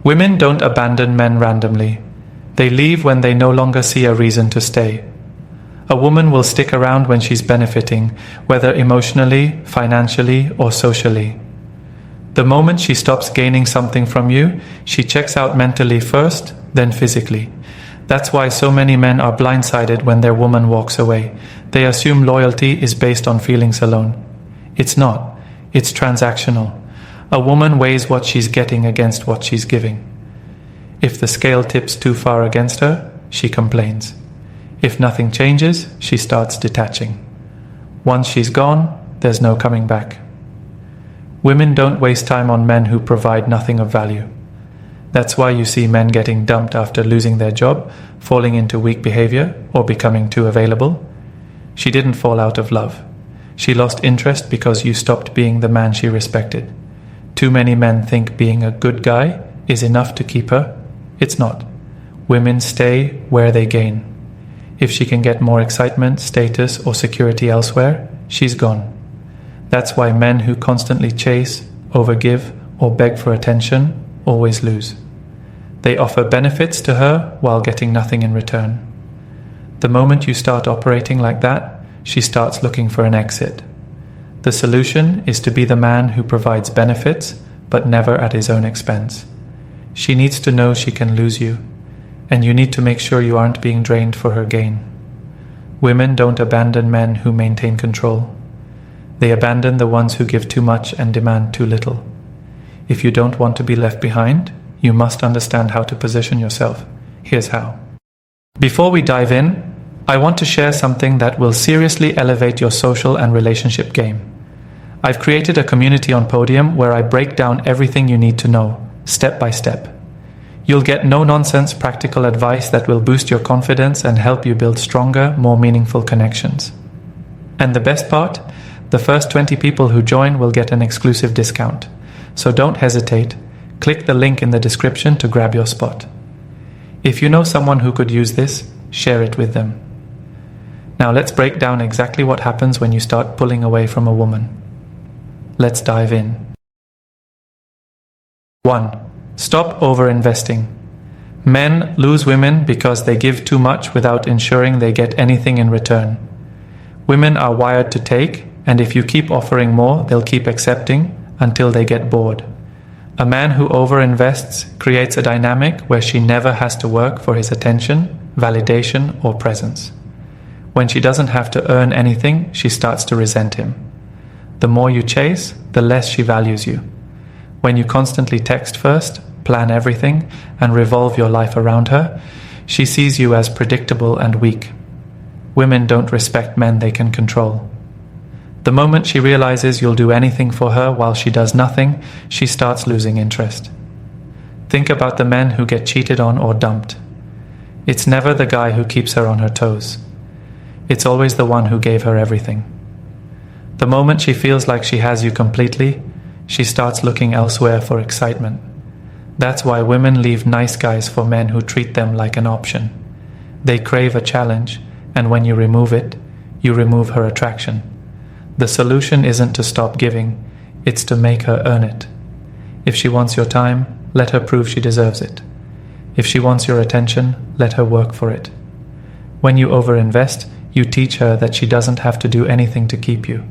Women don't abandon men randomly. They leave when they no longer see a reason to stay. A woman will stick around when she's benefiting, whether emotionally, financially, or socially. The moment she stops gaining something from you, she checks out mentally first, then physically. That's why so many men are blindsided when their woman walks away. They assume loyalty is based on feelings alone. It's not. It's transactional. A woman weighs what she's getting against what she's giving. If the scale tips too far against her, she complains. If nothing changes, she starts detaching. Once she's gone, there's no coming back. Women don't waste time on men who provide nothing of value. That's why you see men getting dumped after losing their job, falling into weak behavior, or becoming too available. She didn't fall out of love. She lost interest because you stopped being the man she respected. Too many men think being a good guy is enough to keep her. It's not. Women stay where they gain. If she can get more excitement, status, or security elsewhere, she's gone. That's why men who constantly chase, overgive, or beg for attention always lose. They offer benefits to her while getting nothing in return. The moment you start operating like that, she starts looking for an exit. The solution is to be the man who provides benefits, but never at his own expense. She needs to know she can lose you, and you need to make sure you aren't being drained for her gain. Women don't abandon men who maintain control. They abandon the ones who give too much and demand too little. If you don't want to be left behind, you must understand how to position yourself. Here's how. Before we dive in, I want to share something that will seriously elevate your social and relationship game. I've created a community on Podium where I break down everything you need to know, step by step. You'll get no-nonsense practical advice that will boost your confidence and help you build stronger, more meaningful connections. And the best part? The first 20 people who join will get an exclusive discount. So don't hesitate. Click the link in the description to grab your spot. If you know someone who could use this, share it with them. Now let's break down exactly what happens when you start pulling away from a woman. Let's dive in. 1. Stop over-investing. Men lose women because they give too much without ensuring they get anything in return. Women are wired to take, and if you keep offering more, they'll keep accepting until they get bored. A man who over-invests creates a dynamic where she never has to work for his attention, validation, or presence. When she doesn't have to earn anything, she starts to resent him. The more you chase, the less she values you. When you constantly text first, plan everything, and revolve your life around her, she sees you as predictable and weak. Women don't respect men they can control. The moment she realizes you'll do anything for her while she does nothing, she starts losing interest. Think about the men who get cheated on or dumped. It's never the guy who keeps her on her toes. It's always the one who gave her everything. The moment she feels like she has you completely, she starts looking elsewhere for excitement. That's why women leave nice guys for men who treat them like an option. They crave a challenge, and when you remove it, you remove her attraction. The solution isn't to stop giving, it's to make her earn it. If she wants your time, let her prove she deserves it. If she wants your attention, let her work for it. When you overinvest, you teach her that she doesn't have to do anything to keep you.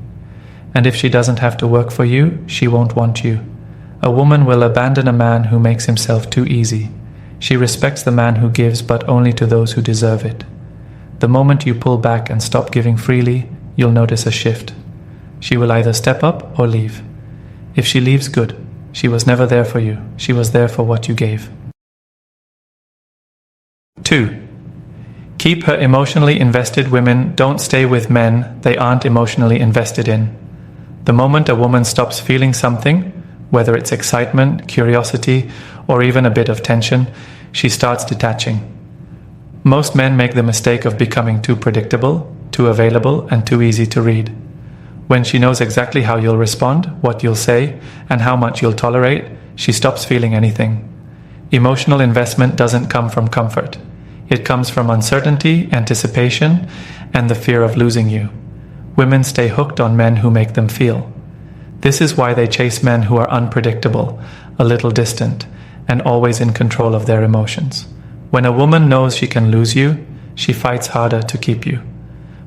And if she doesn't have to work for you, she won't want you. A woman will abandon a man who makes himself too easy. She respects the man who gives, but only to those who deserve it. The moment you pull back and stop giving freely, you'll notice a shift. She will either step up or leave. If she leaves, good. She was never there for you. She was there for what you gave. 2. Keep her emotionally invested. Women don't stay with men they aren't emotionally invested in. The moment a woman stops feeling something, whether it's excitement, curiosity, or even a bit of tension, she starts detaching. Most men make the mistake of becoming too predictable, too available, and too easy to read. When she knows exactly how you'll respond, what you'll say, and how much you'll tolerate, she stops feeling anything. Emotional investment doesn't come from comfort. It comes from uncertainty, anticipation, and the fear of losing you. Women stay hooked on men who make them feel. This is why they chase men who are unpredictable, a little distant, and always in control of their emotions. When a woman knows she can lose you, she fights harder to keep you.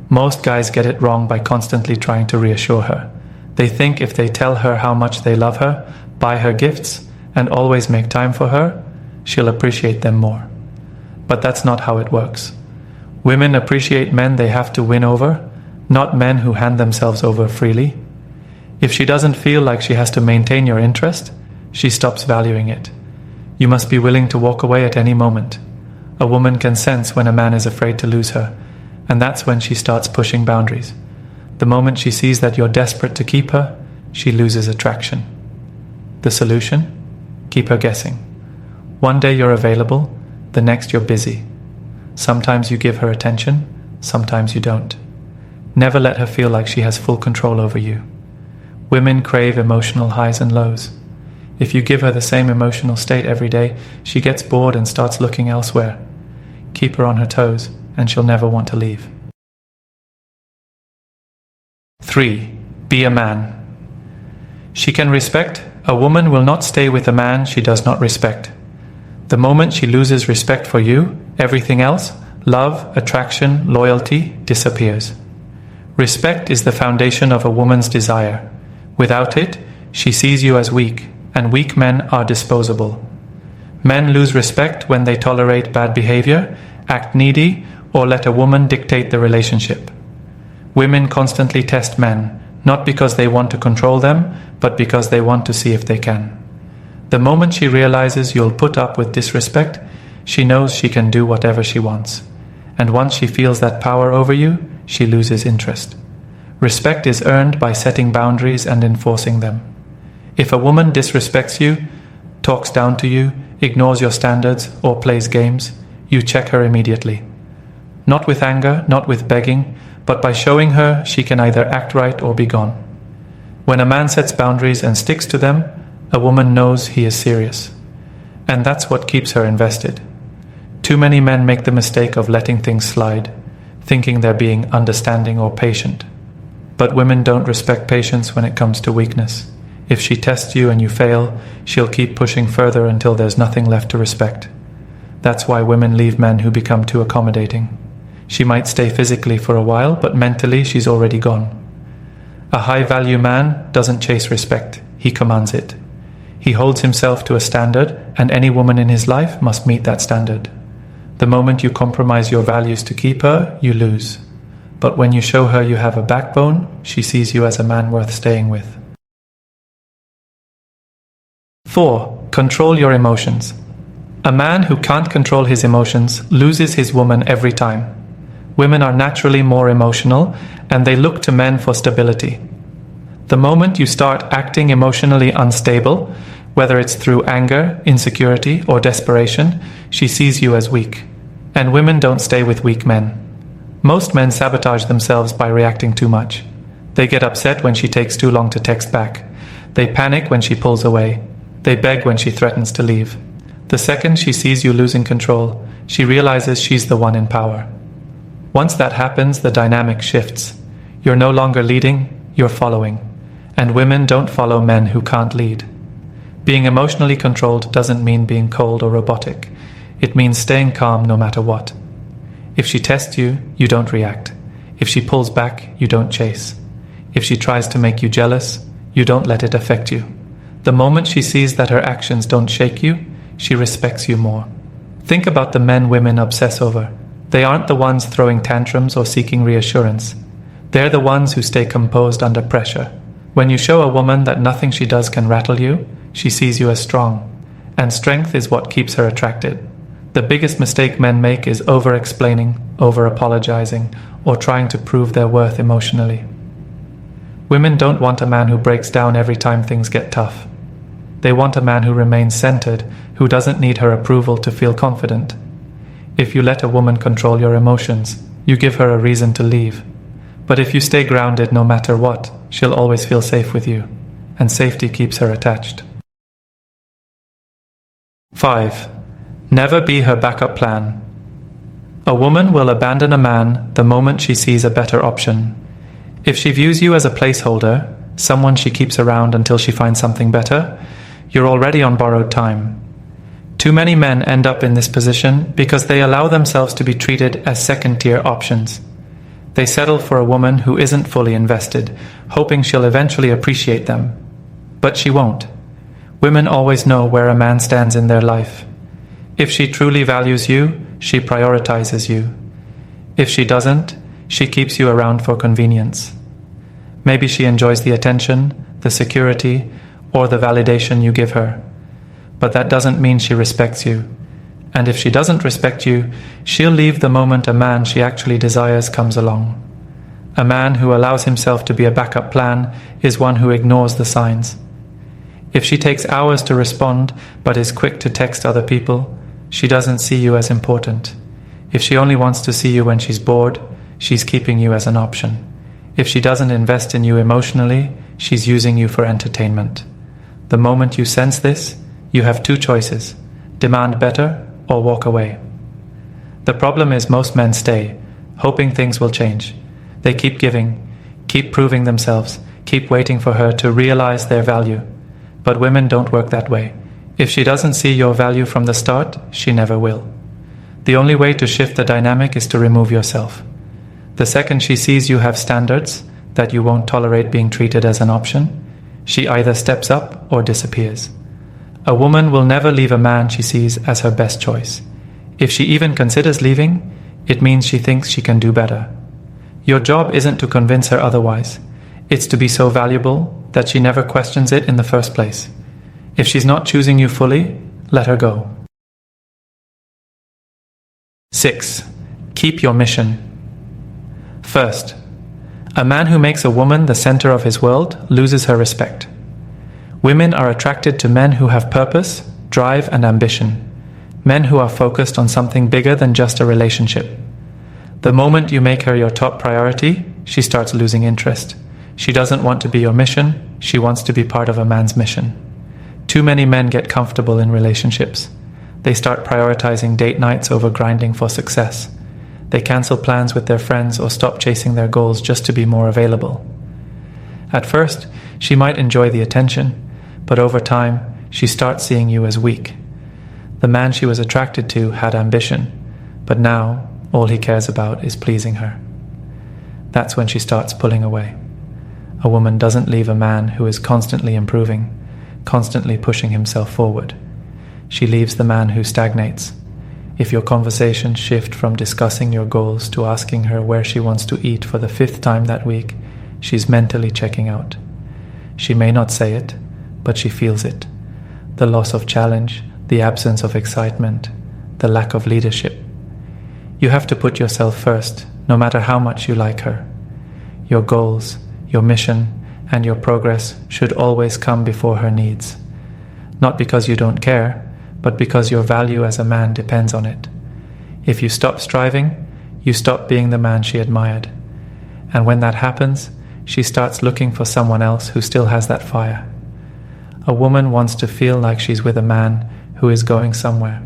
Most guys get it wrong by constantly trying to reassure her. They think if they tell her how much they love her, buy her gifts, and always make time for her, she'll appreciate them more. But that's not how it works. Women appreciate men they have to win over, not men who hand themselves over freely. If she doesn't feel like she has to maintain your interest, she stops valuing it. You must be willing to walk away at any moment. A woman can sense when a man is afraid to lose her, and that's when she starts pushing boundaries. The moment she sees that you're desperate to keep her, she loses attraction. The solution? Keep her guessing. One day you're available, the next you're busy. Sometimes you give her attention, sometimes you don't. Never let her feel like she has full control over you. Women crave emotional highs and lows. If you give her the same emotional state every day, she gets bored and starts looking elsewhere. Keep her on her toes, and she'll never want to leave. 3. Be a man. She can respect. A woman will not stay with a man she does not respect. The moment she loses respect for you, everything else, love, attraction, loyalty, disappears. Respect is the foundation of a woman's desire. Without it, she sees you as weak, and weak men are disposable. Men lose respect when they tolerate bad behavior, act needy, or let a woman dictate the relationship. Women constantly test men, not because they want to control them, but because they want to see if they can. The moment she realizes you'll put up with disrespect, she knows she can do whatever she wants. And once she feels that power over you, she loses interest. Respect is earned by setting boundaries and enforcing them. If a woman disrespects you, talks down to you, ignores your standards, or plays games, you check her immediately. Not with anger, not with begging, but by showing her she can either act right or be gone. When a man sets boundaries and sticks to them, a woman knows he is serious. And that's what keeps her invested. Too many men make the mistake of letting things slide, thinking they're being understanding or patient. But women don't respect patience when it comes to weakness. If she tests you and you fail, she'll keep pushing further until there's nothing left to respect. That's why women leave men who become too accommodating. She might stay physically for a while, but mentally she's already gone. A high-value man doesn't chase respect, he commands it. He holds himself to a standard, and any woman in his life must meet that standard. The moment you compromise your values to keep her, you lose. But when you show her you have a backbone, she sees you as a man worth staying with. 4. Control your emotions. A man who can't control his emotions loses his woman every time. Women are naturally more emotional, and they look to men for stability. The moment you start acting emotionally unstable, whether it's through anger, insecurity, or desperation, she sees you as weak. And women don't stay with weak men. Most men sabotage themselves by reacting too much. They get upset when she takes too long to text back. They panic when she pulls away. They beg when she threatens to leave. The second she sees you losing control, she realizes she's the one in power. Once that happens, the dynamic shifts. You're no longer leading, you're following. And women don't follow men who can't lead. Being emotionally controlled doesn't mean being cold or robotic. It means staying calm no matter what. If she tests you, you don't react. If she pulls back, you don't chase. If she tries to make you jealous, you don't let it affect you. The moment she sees that her actions don't shake you, she respects you more. Think about the men women obsess over. They aren't the ones throwing tantrums or seeking reassurance. They're the ones who stay composed under pressure. When you show a woman that nothing she does can rattle you, she sees you as strong. And strength is what keeps her attracted. The biggest mistake men make is over-explaining, over-apologizing, or trying to prove their worth emotionally. Women don't want a man who breaks down every time things get tough. They want a man who remains centered, who doesn't need her approval to feel confident. If you let a woman control your emotions, you give her a reason to leave. But if you stay grounded no matter what, she'll always feel safe with you, and safety keeps her attached. 5. Never be her backup plan. A woman will abandon a man the moment she sees a better option. If she views you as a placeholder, someone she keeps around until she finds something better, you're already on borrowed time. Too many men end up in this position because they allow themselves to be treated as second-tier options. They settle for a woman who isn't fully invested, hoping she'll eventually appreciate them. But she won't. Women always know where a man stands in their life. If she truly values you, she prioritizes you. If she doesn't, she keeps you around for convenience. Maybe she enjoys the attention, the security, or the validation you give her. But that doesn't mean she respects you. And if she doesn't respect you, she'll leave the moment a man she actually desires comes along. A man who allows himself to be a backup plan is one who ignores the signs. If she takes hours to respond but is quick to text other people, she doesn't see you as important. If she only wants to see you when she's bored, she's keeping you as an option. If she doesn't invest in you emotionally, she's using you for entertainment. The moment you sense this, you have two choices: demand better or walk away. The problem is most men stay, hoping things will change. They keep giving, keep proving themselves, keep waiting for her to realize their value. But women don't work that way. If she doesn't see your value from the start, she never will. The only way to shift the dynamic is to remove yourself. The second she sees you have standards, that you won't tolerate being treated as an option, she either steps up or disappears. A woman will never leave a man she sees as her best choice. If she even considers leaving, it means she thinks she can do better. Your job isn't to convince her otherwise. It's to be so valuable that she never questions it in the first place. If she's not choosing you fully, let her go. 6. Keep your mission. First, a man who makes a woman the center of his world loses her respect. Women are attracted to men who have purpose, drive, and ambition. Men who are focused on something bigger than just a relationship. The moment you make her your top priority, she starts losing interest. She doesn't want to be your mission, she wants to be part of a man's mission. Too many men get comfortable in relationships. They start prioritizing date nights over grinding for success. They cancel plans with their friends or stop chasing their goals just to be more available. At first, she might enjoy the attention, but over time, she starts seeing you as weak. The man she was attracted to had ambition, but now all he cares about is pleasing her. That's when she starts pulling away. A woman doesn't leave a man who is constantly improving, constantly pushing himself forward. She leaves the man who stagnates. If your conversations shift from discussing your goals to asking her where she wants to eat for the 5th time that week, she's mentally checking out. She may not say it, but she feels it. The loss of challenge, the absence of excitement, the lack of leadership. You have to put yourself first, no matter how much you like her. Your goals, your mission, and your progress should always come before her needs. Not because you don't care, but because your value as a man depends on it. If you stop striving, you stop being the man she admired. And when that happens, she starts looking for someone else who still has that fire. A woman wants to feel like she's with a man who is going somewhere.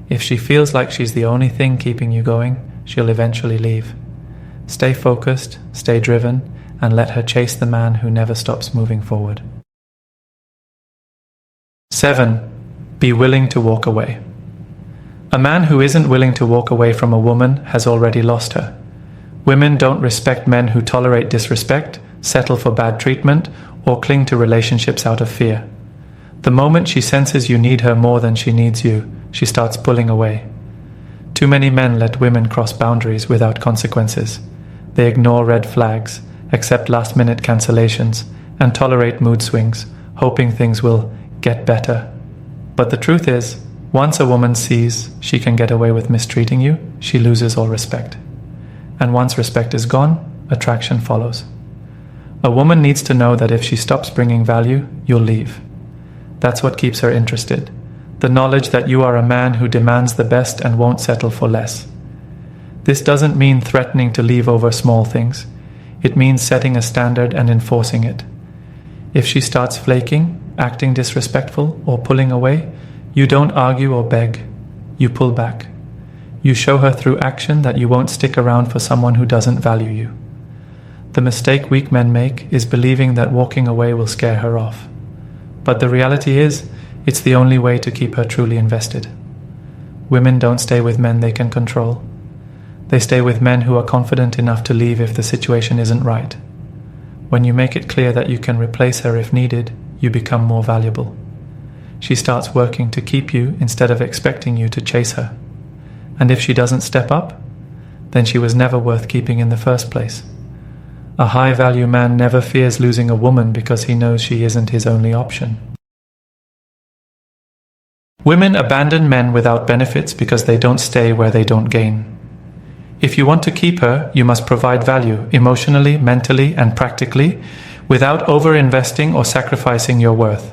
If she feels like she's the only thing keeping you going, she'll eventually leave. Stay focused, stay driven, and let her chase the man who never stops moving forward. 7. Be willing to walk away. A man who isn't willing to walk away from a woman has already lost her. Women don't respect men who tolerate disrespect, settle for bad treatment, or cling to relationships out of fear. The moment she senses you need her more than she needs you, she starts pulling away. Too many men let women cross boundaries without consequences. They ignore red flags, accept last-minute cancellations, and tolerate mood swings, hoping things will get better. But the truth is, once a woman sees she can get away with mistreating you, she loses all respect. And once respect is gone, attraction follows. A woman needs to know that if she stops bringing value, you'll leave. That's what keeps her interested. The knowledge that you are a man who demands the best and won't settle for less. This doesn't mean threatening to leave over small things. It means setting a standard and enforcing it. If she starts flaking, acting disrespectful, or pulling away, you don't argue or beg. You pull back. You show her through action that you won't stick around for someone who doesn't value you. The mistake weak men make is believing that walking away will scare her off. But the reality is, It's the only way to keep her truly invested. Women don't stay with men they can control. They stay with men who are confident enough to leave if the situation isn't right. When you make it clear that you can replace her if needed, you become more valuable. She starts working to keep you instead of expecting you to chase her. And if she doesn't step up, then she was never worth keeping in the first place. A high-value man never fears losing a woman because he knows she isn't his only option. Women abandon men without benefits because they don't stay where they don't gain. If you want to keep her, you must provide value emotionally, mentally, and practically without over-investing or sacrificing your worth.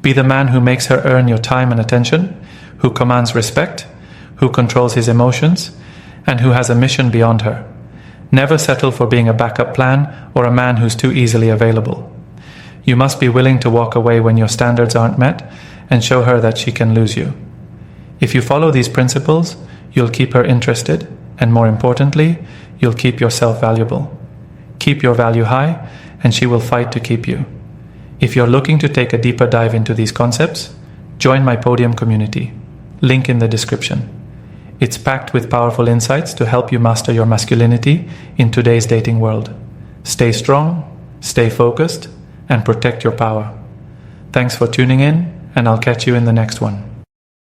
Be the man who makes her earn your time and attention, who commands respect, who controls his emotions, and who has a mission beyond her. Never settle for being a backup plan or a man who's too easily available. You must be willing to walk away when your standards aren't met and show her that she can lose you. If you follow these principles, you'll keep her interested, and more importantly, you'll keep yourself valuable. Keep your value high, and she will fight to keep you. If you're looking to take a deeper dive into these concepts, join my Podium community. Link in the description. It's packed with powerful insights to help you master your masculinity in today's dating world. Stay strong, stay focused, and protect your power. Thanks for tuning in, and I'll catch you in the next one.